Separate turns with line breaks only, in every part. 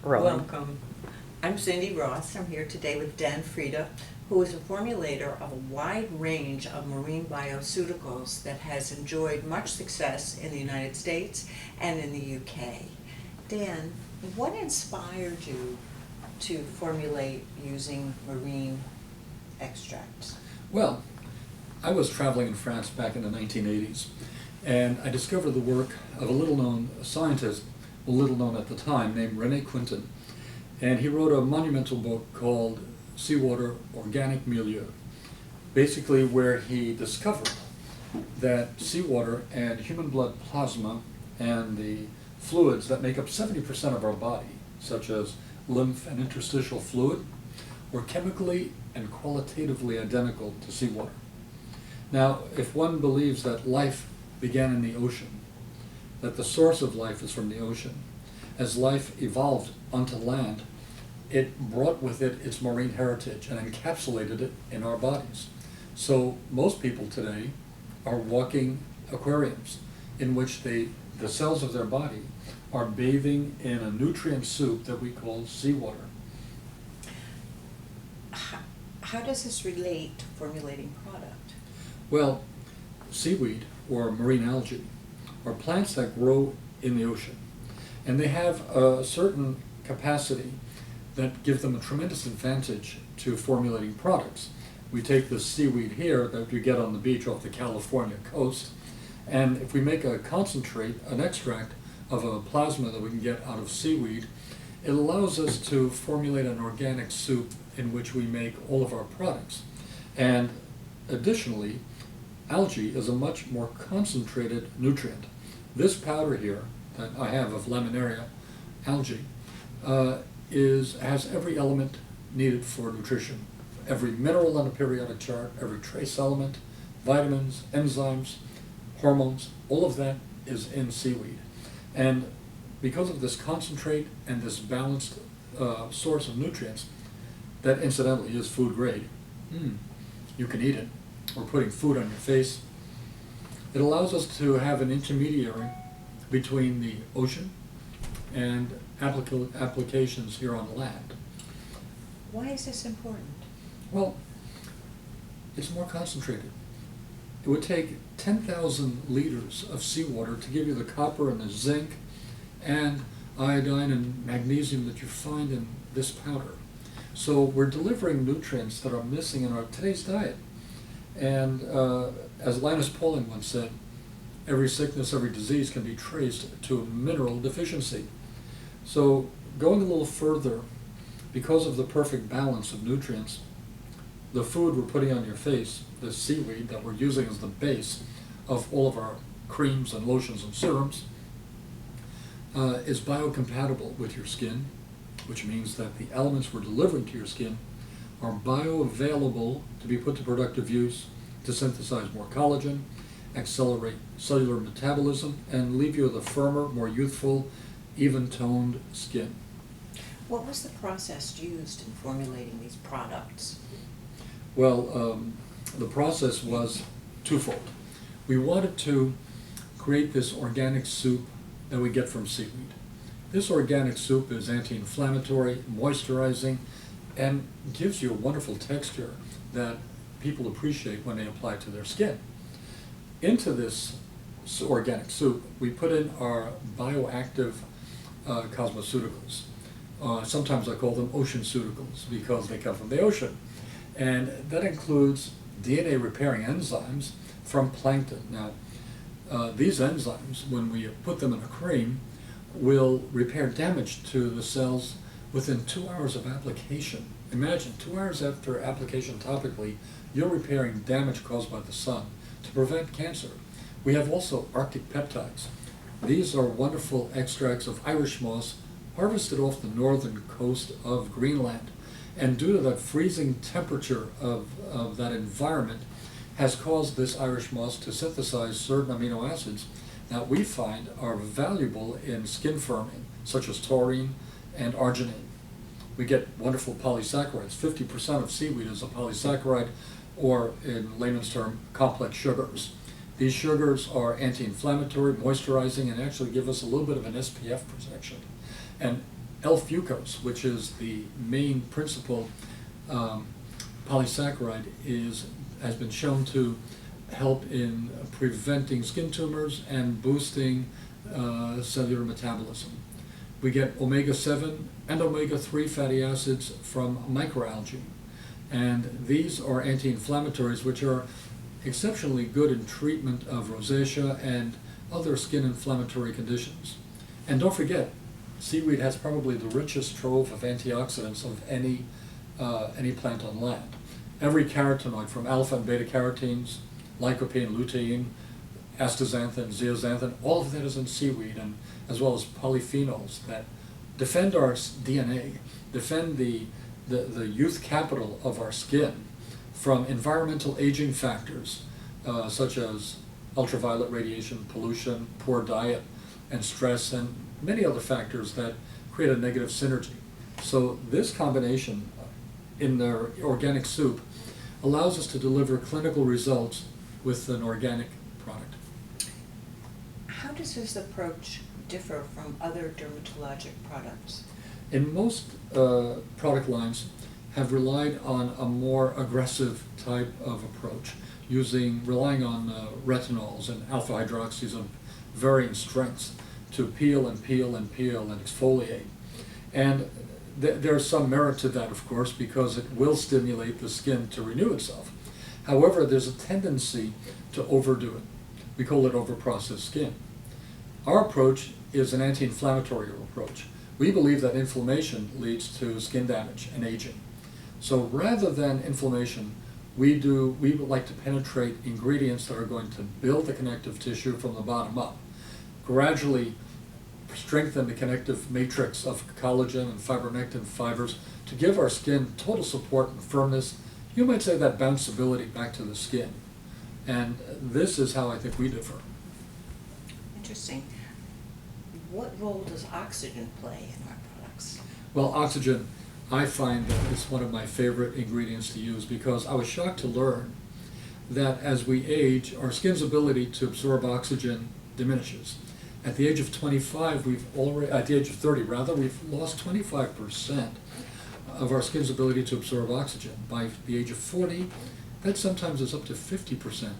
Rolling.
Welcome. I'm Cindy Ross. I'm here today with Dan Frieda, who is a formulator of a wide range of marine bioceuticals that has enjoyed much success in the United States and in the UK. Dan, what inspired you to formulate using marine extracts?
Well, I was traveling in France back in the 1980s, and I discovered the work of a little-known scientist, well, little known at the time, named René Quinton. And he wrote a monumental book called Seawater Organic Milieu, basically where he discovered that seawater and human blood plasma and the fluids that make up 70% of our body, such as lymph and interstitial fluid, were chemically and qualitatively identical to seawater. Now, if one believes that life began in the ocean, that the source of life is from the ocean, as life evolved onto land, it brought with it its marine heritage and encapsulated it in our bodies. So most people today are walking aquariums in which the cells of their body are bathing in a nutrient soup that we call seawater.
How does this relate to formulating product?
Well, seaweed or marine algae are plants that grow in the ocean, and they have a certain capacity that give them a tremendous advantage to formulating products. We take the seaweed here that we get on the beach off the California coast, and if we make a concentrate, an extract of a plasma that we can get out of seaweed, it allows us to formulate an organic soup in which we make all of our products. And additionally, algae is a much more concentrated nutrient. This powder here that I have of laminaria algae has every element needed for nutrition. Every mineral on the periodic chart, every trace element, vitamins, enzymes, hormones, all of that is in seaweed. And because of this concentrate and this balanced source of nutrients, that incidentally is food grade. You can eat it, or putting food on your face. It allows us to have an intermediary between the ocean and applications here on land.
Why is this important?
Well, it's more concentrated. It would take 10,000 liters of seawater to give you the copper and the zinc and iodine and magnesium that you find in this powder. So we're delivering nutrients that are missing in our today's diet. And as Linus Pauling once said, every sickness, every disease can be traced to a mineral deficiency. So going a little further, because of the perfect balance of nutrients, the food we're putting on your face, the seaweed that we're using as the base of all of our creams and lotions and serums, is biocompatible with your skin, which means that the elements we're delivering to your skin are bioavailable to be put to productive use to synthesize more collagen, accelerate cellular metabolism, and leave you with a firmer, more youthful, even-toned skin.
What was the process used in formulating these products?
Well, the process was twofold. We wanted to create this organic soup that we get from seaweed. This organic soup is anti-inflammatory, moisturizing, and gives you a wonderful texture that people appreciate when they apply it to their skin. Into this organic soup, we put in our bioactive cosmeceuticals. Sometimes I call them oceanceuticals because they come from the ocean. And that includes DNA repairing enzymes from plankton. Now, these enzymes, when we put them in a cream, will repair damage to the cells within 2 hours of application. Imagine 2 hours after application topically, you're repairing damage caused by the sun to prevent cancer. We have also Arctic peptides. These are wonderful extracts of Irish moss harvested off the northern coast of Greenland. And due to that freezing temperature of that environment has caused this Irish moss to synthesize certain amino acids that we find are valuable in skin firming, such as taurine and arginine. We get wonderful polysaccharides. 50% of seaweed is a polysaccharide, or in layman's term, complex sugars. These sugars are anti-inflammatory, moisturizing, and actually give us a little bit of an SPF protection. And L-fucose, which is the main principal polysaccharide, has been shown to help in preventing skin tumors and boosting cellular metabolism. We get omega-7 and omega-3 fatty acids from microalgae, and these are anti-inflammatories which are exceptionally good in treatment of rosacea and other skin inflammatory conditions. And don't forget, seaweed has probably the richest trove of antioxidants of any plant on land. Every carotenoid, from alpha and beta carotenes, lycopene, lutein, astaxanthin, zeaxanthin, all of that is in seaweed, and as well as polyphenols that defend our DNA, defend the youth capital of our skin from environmental aging factors such as ultraviolet radiation, pollution, poor diet, and stress, and many other factors that create a negative synergy. So this combination in the organic soup allows us to deliver clinical results with an organic product.
How does this approach differ from other dermatologic products?
In most product lines have relied on a more aggressive type of approach, relying on retinols and alpha hydroxys of varying strengths to peel and peel and peel and exfoliate. And there's some merit to that, of course, because it will stimulate the skin to renew itself. However, there's a tendency to overdo it. We call it overprocessed skin. Our approach is an anti-inflammatory approach. We believe that inflammation leads to skin damage and aging. So rather than inflammation, we would like to penetrate ingredients that are going to build the connective tissue from the bottom up, gradually strengthen the connective matrix of collagen and fibronectin fibers to give our skin total support and firmness. You might say that bounceability back to the skin. And this is how I think we differ.
Interesting. What role does oxygen play in our products?
Well, oxygen, I find that it's one of my favorite ingredients to use because I was shocked to learn that as we age, our skin's ability to absorb oxygen diminishes. At the age of 25, at the age of 30 rather, we've lost 25% of our skin's ability to absorb oxygen. By the age of 40, that sometimes is up to 50%.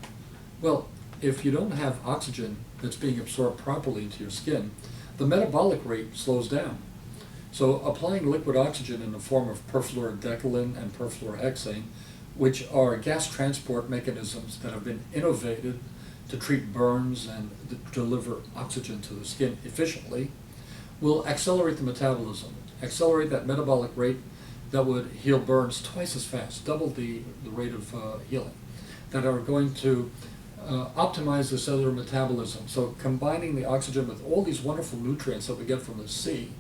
Well, if you don't have oxygen that's being absorbed properly into your skin, the metabolic rate slows down. So applying liquid oxygen in the form of perfluorodecolon and perfluorohexane, which are gas transport mechanisms that have been innovated to treat burns and deliver oxygen to the skin efficiently, will accelerate the metabolism, accelerate that metabolic rate that would heal burns twice as fast, double the rate of healing, that are going to optimize the cellular metabolism. So combining the oxygen with all these wonderful nutrients that we get from the sea,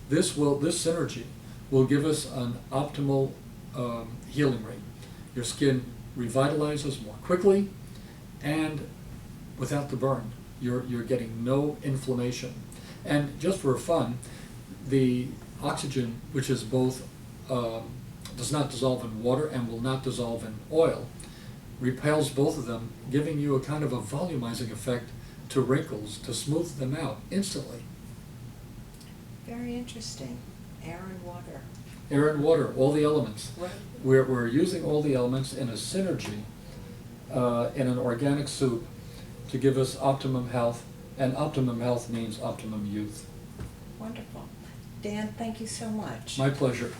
this synergy will give us an optimal healing rate. Your skin revitalizes more quickly, and without the burn, you're getting no inflammation. And just for fun, the oxygen, which is both does not dissolve in water and will not dissolve in oil, repels both of them, giving you a kind of a volumizing effect to wrinkles to smooth them out instantly.
Very interesting. Air and water.
Air and water, all the elements.
Right.
We're using all the elements in a synergy in an organic soup to give us optimum health, and optimum health means optimum youth.
Wonderful. Dan, thank you so much.
My pleasure.